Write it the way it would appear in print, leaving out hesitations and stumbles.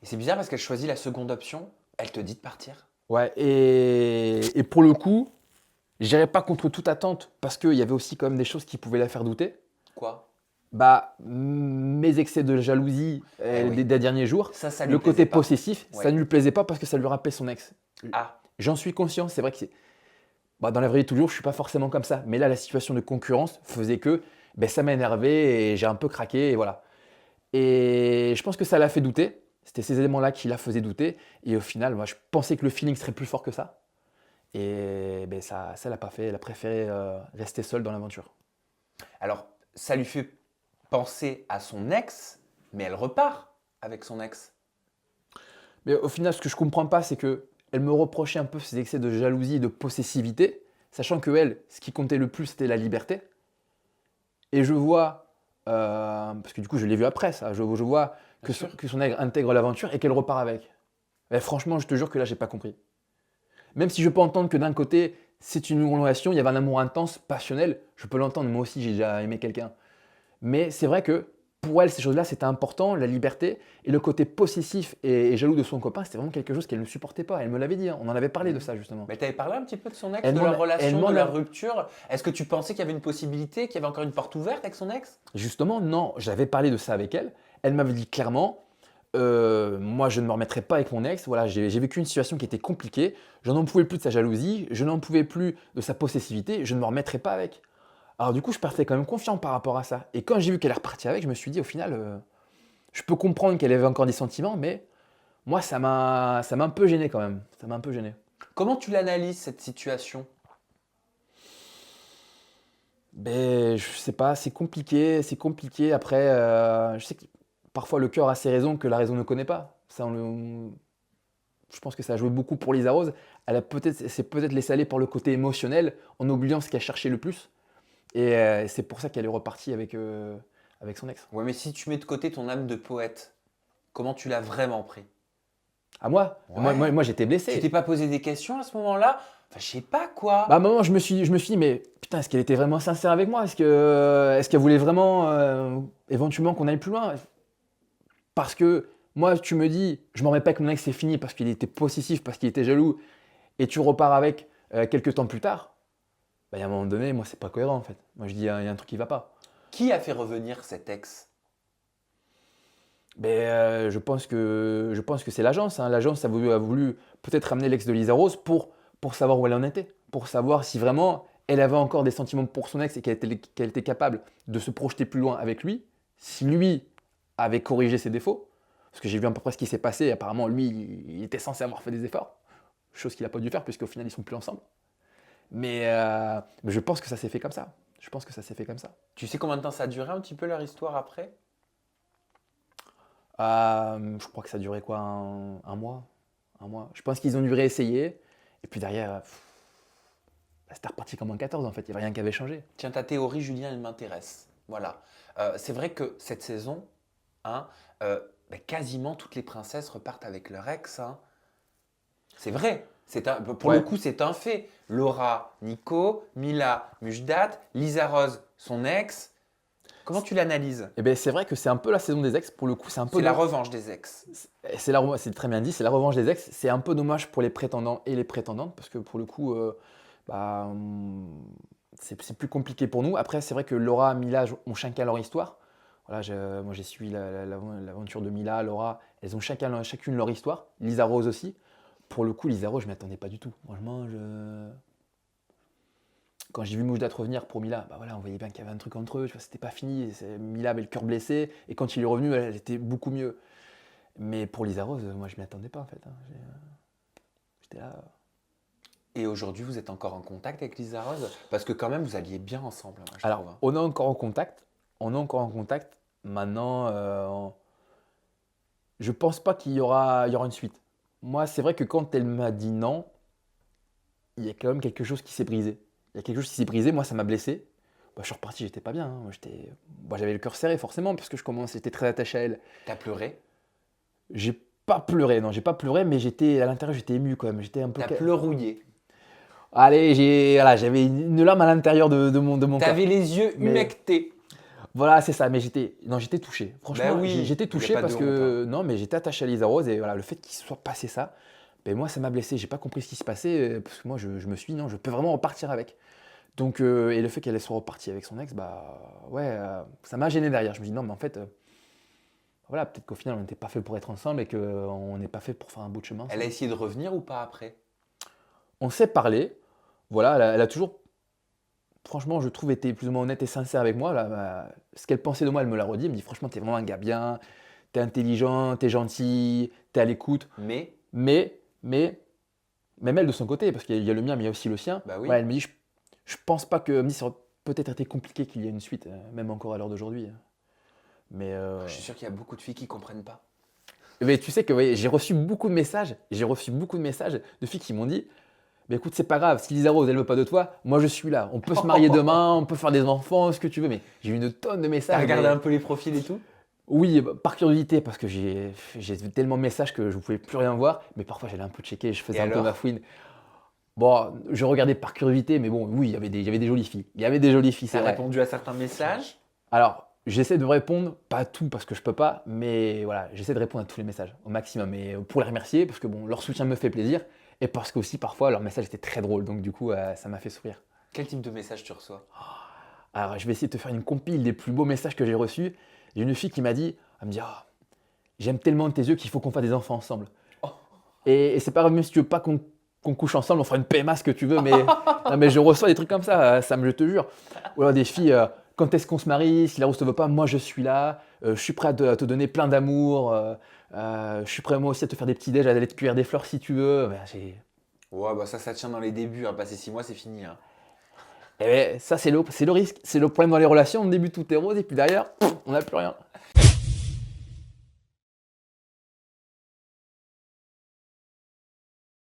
Et c'est bizarre parce qu'elle choisit la seconde option, elle te dit de partir. Ouais, et pour le coup, j'irai pas contre toute attente parce qu'il y avait aussi quand même des choses qui pouvaient la faire douter. Quoi? Bah, mes excès de jalousie Eh oui, des derniers jours, ça lui le côté plaisait pas. possessif, ça Ouais. ne lui plaisait pas parce que ça lui rappelait son ex. Ah, J'en suis conscient, c'est vrai que bah, dans la vraie vie, toujours, je suis pas forcément comme ça. Mais là, la situation de concurrence faisait que ben, ça m'a énervé et j'ai un peu craqué et voilà. Et je pense que ça l'a fait douter. C'était ces éléments-là qui la faisaient douter. Et au final, moi, je pensais que le feeling serait plus fort que ça. Et ben, ça l'a pas fait. Elle a préféré rester seule dans l'aventure. alors ça lui fait penser à son ex, mais elle repart avec son ex. Mais au final, ce que je comprends pas, c'est que elle me reprochait un peu ses excès de jalousie et de possessivité, sachant que elle, ce qui comptait le plus, c'était la liberté. Et je vois, parce que du coup, je l'ai vu après ça, je vois Bien sûr. que son nègre intègre l'aventure et qu'elle repart avec. Mais franchement, je te jure que là, j'ai pas compris. Même si je peux entendre que d'un côté, c'est une relation, il y avait un amour intense, passionnel, je peux l'entendre, moi aussi, j'ai déjà aimé quelqu'un. Mais c'est vrai que pour elle, ces choses-là, c'était important, la liberté, et le côté possessif et jaloux de son copain, c'était vraiment quelque chose qu'elle ne supportait pas. Elle me l'avait dit, hein, on en avait parlé de Mhm. ça justement. Mais tu avais parlé un petit peu de son ex, Elle de m'en leur a- elle relation, de m'en leur a- rupture. Est-ce que tu pensais qu'il y avait une possibilité, qu'il y avait encore une porte ouverte avec son ex? Justement, non, j'avais parlé de ça avec elle. Elle m'avait dit clairement, moi je ne me remettrai pas avec mon ex. Voilà, j'ai vécu une situation qui était compliquée. Je n'en pouvais plus de sa jalousie, je n'en pouvais plus de sa possessivité. Je ne me remettrai pas avec. Alors du coup, je partais quand même confiant par rapport à ça. Et quand j'ai vu qu'elle est repartie avec, je me suis dit au final, je peux comprendre qu'elle avait encore des sentiments, mais moi ça m'a un peu gêné quand même. Ça m'a un peu gêné. Comment tu l'analyses cette situation? Ben, je sais pas, c'est compliqué, c'est compliqué. Après, je sais que parfois le cœur a ses raisons que la raison ne connaît pas. Je pense que ça a joué beaucoup pour Lisa Rose. C'est peut-être laissé aller par le côté émotionnel, en oubliant ce qu'elle cherchait le plus. Et c'est pour ça qu'elle est repartie avec son ex. Ouais, mais si tu mets de côté ton âme de poète, comment tu l'as vraiment pris? À moi, Ouais. moi j'étais Tu t'es blessé. pas posé des questions à ce moment-là? Enfin, je sais pas Bah, à quoi. un moment, je me suis dit, mais putain, est-ce qu'elle était vraiment sincère avec moi? Est-ce qu'elle voulait vraiment éventuellement qu'on aille plus loin? Parce que moi, tu me dis, je m'en remets pas que mon ex c'est fini parce qu'il était possessif, parce qu'il était jaloux, et tu repars avec quelques temps plus tard, bah, il y a un moment donné, moi, c'est pas cohérent en fait. Moi, je dis, il y a un truc qui va pas. Qui a fait revenir cet ex? Mais je pense que c'est l'agence, hein. L'agence a voulu peut-être ramener l'ex de Lisa Rose pour savoir où elle en était, pour savoir si vraiment elle avait encore des sentiments pour son ex et qu'elle était capable de se projeter plus loin avec lui, si lui avait corrigé ses défauts. Parce que j'ai vu à peu près ce qui s'est passé, et apparemment lui, il était censé avoir fait des efforts, chose qu'il n'a pas dû faire puisqu'au final ils sont plus ensemble. Mais je pense que ça s'est fait comme ça. Je pense que ça s'est fait comme ça. Tu sais combien de temps ça a duré un petit peu leur histoire après? Je crois que ça a duré quoi, un mois? Un mois. Je pense qu'ils ont dû réessayer. Et puis derrière, bah, c'était reparti comme en 14 en fait. Il n'y avait rien qui avait changé. Tiens, ta théorie, Julien, elle m'intéresse. Voilà. C'est vrai que cette saison, hein, bah, quasiment toutes les princesses repartent avec leur ex, hein. C'est vrai. Pour le Ouais. coup, c'est un fait. Laura, Nico, Mila, Mujdat, Lisa Rose, son ex. Comment tu l'analyses? Et ben c'est vrai que c'est un peu la saison des ex. Pour le coup, c'est un peu C'est la revanche des ex. c'est très bien dit. C'est la revanche des ex. C'est un peu dommage pour les prétendants et les prétendantes parce que pour le coup, bah, c'est plus compliqué pour nous. Après, c'est vrai que Laura, Mila ont chacun leur histoire. Voilà, moi j'ai suivi l'aventure de Mila, Laura. Elles ont chacune leur histoire. Lisa Rose aussi. Pour le coup, Lisa Rose, je ne m'y attendais pas du tout. Franchement, quand j'ai vu Moujdat revenir pour Mila, bah voilà, on voyait bien qu'il y avait un truc entre eux. Tu vois, c'était pas fini. Mila avait le cœur blessé. Et quand il est revenu, elle était beaucoup mieux. Mais pour Lisa Rose, moi, je m'y attendais pas en fait, hein. J'étais là. Et aujourd'hui, vous êtes encore en contact avec Lisa Rose? Parce que quand même, vous alliez bien ensemble, moi, je Alors, trouve, hein. on est encore en contact. On est encore en contact. Maintenant, je pense pas il y aura une suite. Moi, c'est vrai que quand elle m'a dit non, il y a quand même quelque chose qui s'est brisé. Il y a quelque chose qui s'est brisé. Moi, ça m'a blessé. Bah, je suis reparti, j'étais pas bien, hein. J'avais le cœur serré forcément parce que j'étais très attaché à elle. T'as pleuré? J'ai pas pleuré, non, j'ai pas pleuré, mais j'étais à l'intérieur, j'étais ému quand même. J'étais un peu. T'as pleurouillé? Allez, j'avais une larme à l'intérieur de mon cœur. T'avais les yeux Mais humectés? Voilà, c'est ça. Mais j'étais touché. Franchement, Ben oui, j'étais y a touché pas de parce honte, que non, mais j'étais attaché à Lisa Rose et voilà, le fait qu'il soit passé ça, ben moi, ça m'a blessé. J'ai pas compris ce qui se passait parce que moi, je me suis dit, non, je peux vraiment repartir avec. Donc, et le fait qu'elle soit repartie avec son ex, bah ouais, ça m'a gêné derrière. Je me dis, non, mais en fait, voilà, peut-être qu'au final, on n'était pas fait pour être ensemble et qu'on n'est pas fait pour faire un bout de chemin Elle a ensemble. essayé de revenir ou pas après? On s'est parlé, voilà, elle a toujours, franchement, je trouve, été plus ou moins honnête et sincère avec moi. Là, ce qu'elle pensait de moi, elle me l'a redit. Elle me dit, franchement, t'es vraiment un gars bien, t'es intelligent, t'es gentil, t'es à l'écoute. Mais, Mais, même elle de son côté, parce qu'il y a le mien, mais il y a aussi le sien. bah Ouais, oui. elle me dit, je pense pas que, elle me dit, ça aurait peut-être été compliqué qu'il y ait une suite, même encore à l'heure d'aujourd'hui. Mais, Je suis sûr qu'il y a beaucoup de filles qui comprennent pas. mais tu sais que ouais, j'ai reçu beaucoup de messages de filles qui m'ont dit, mais écoute, c'est pas grave, si Lisa Rose, elle veut pas de toi, moi je suis là. On peut se marier demain, on peut faire des enfants, ce que tu veux. Mais j'ai eu une tonne de T'as messages. regardé Mais un peu les profils et tout? oui, bah, par curiosité, parce que j'ai tellement de messages que je ne pouvais plus rien voir. Mais parfois, j'allais un peu checker, je Et faisais un peu ma alors? fouine. Bon, je regardais par curiosité, mais bon, oui, il y avait des jolies filles. Il y avait des jolies filles, c'est T'as vrai. répondu à certains messages? Alors, j'essaie de répondre, pas à tout parce que je peux pas, mais voilà, j'essaie de répondre à tous les messages au maximum. Et pour les remercier, parce que bon, leur soutien me fait plaisir, et parce qu'aussi parfois leur message était très drôle, donc du coup, ça m'a fait sourire. Quel type de message tu reçois? Alors, je vais essayer de te faire une compile des plus beaux messages que j'ai reçus. J'ai une fille qui m'a dit, elle me dit, ah, j'aime tellement tes yeux qu'il faut qu'on fasse des enfants ensemble. Oh. Et c'est pas grave, même si tu veux pas qu'on couche ensemble, on fera une PMA, ce que tu veux, mais, non, mais je reçois des trucs comme ça, Sam, je te jure. Ou alors des filles, quand est-ce qu'on se marie? Si la rose te veut pas, moi je suis là, je suis prêt à te donner plein d'amour, je suis prêt moi aussi à te faire des petits déj, à aller te cueillir des fleurs si tu veux. Ben, Ouais, bah ça tient dans les débuts, hein. Passer 6 mois, c'est fini, hein. Eh ben, ça c'est le risque, c'est le problème dans les relations, au début tout est rose et puis derrière, on n'a plus rien.